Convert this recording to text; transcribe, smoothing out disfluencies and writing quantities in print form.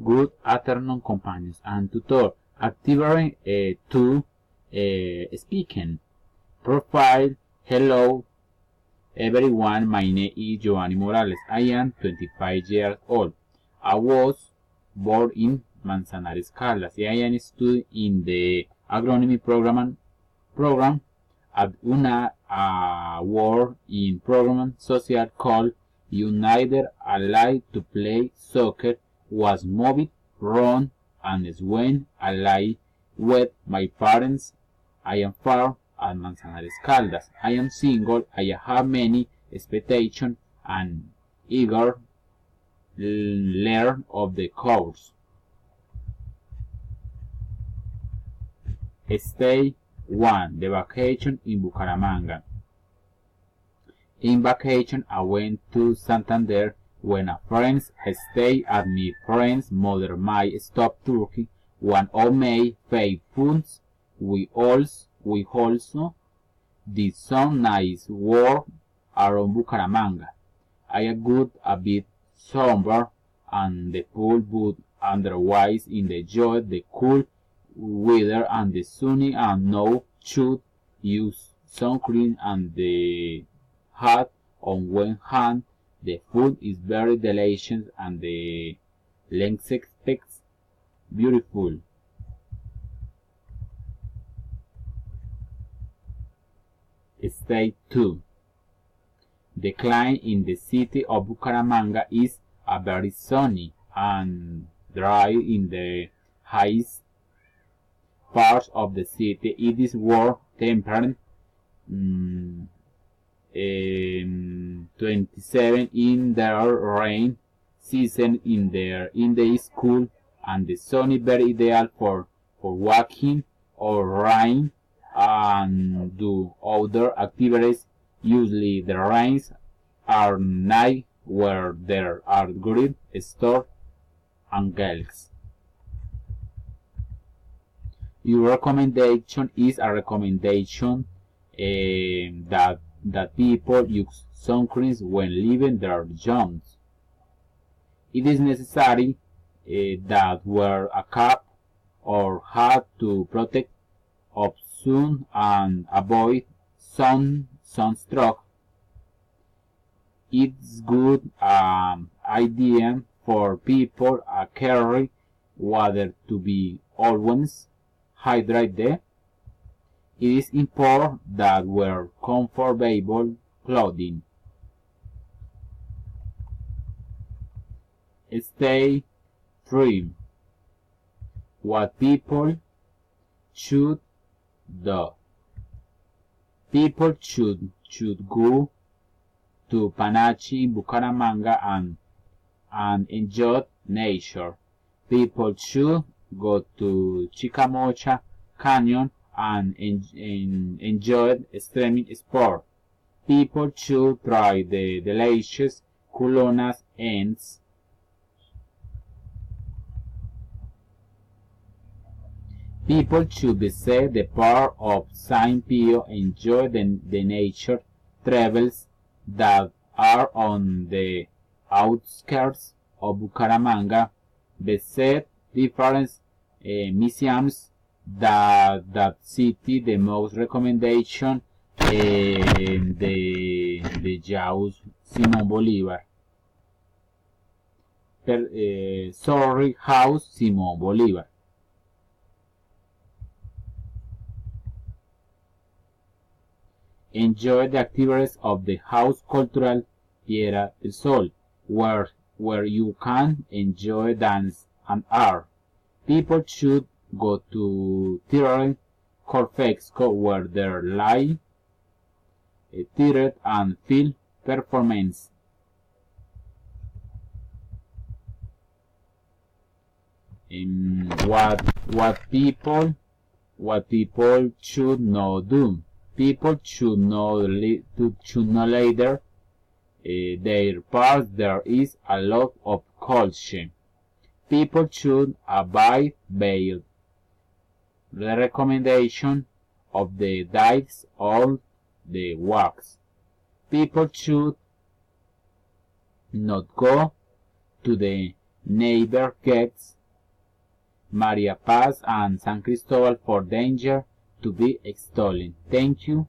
good afternoon companions, and tutor activity to speaking. Profile, hello everyone, my name is Giovanni Morales. I am 25 years old. I was born in Manzanares, Caldas. I am studying in the agronomy program at una award in program social called United Allied to play soccer was moved, run, and swim allied with my parents. I am far at Manzanares Caldas. I am single. I have many expectations and eager learn of the course. Stay 1. The vacation in Bucaramanga. In vacation, I went to Santander when a friend stayed at my friend's mother might stop Turkey. One of my faithfuls, we also did some nice work around Bucaramanga. I got a bit somber and the pool, but otherwise enjoyed the cool weather and the sunny and now should use sunscreen and the hat on one hand. The food is very delicious and the landscape beautiful. State 2. The climate in the city of Bucaramanga is very sunny and dry in the highest parts of the city. It is warm temperate 27 in the rain season in the school, and the sun is very ideal for walking or running and do outdoor activities. Usually the rains are night where there are great stores and Ingles. Your recommendation is a recommendation that people use sunscreens when leaving their homes. It is necessary that wear a cap or hat to protect of sun and avoid sunstroke. It's good idea for people carry water to be always hydrated. It is important that wear comfortable clothing. Stay free. What people should do. People should go to Panachi, Bucaramanga and enjoy nature. People should go to Chicamocha Canyon and enjoy extreme sport. People should try the delicious culonas ends. People should visit the park of Saint Pio, enjoy the nature travels that are on the outskirts of Bucaramanga, visit different museums that city. The most recommendation the Jaus Simón Bolívar. House Simón Bolívar. Enjoy the activities of the House Cultural Piedra del Sol, where you can enjoy dance and art. People should go to Theatre Corfexco, where there lie theater and film performance. What people should not do. People should know later their parts. There is a lot of culture. People should abide by the recommendation of the dikes or the walks. People should not go to the Neighbor gets Maria Paz and San Cristobal for danger to be stolen. Thank you.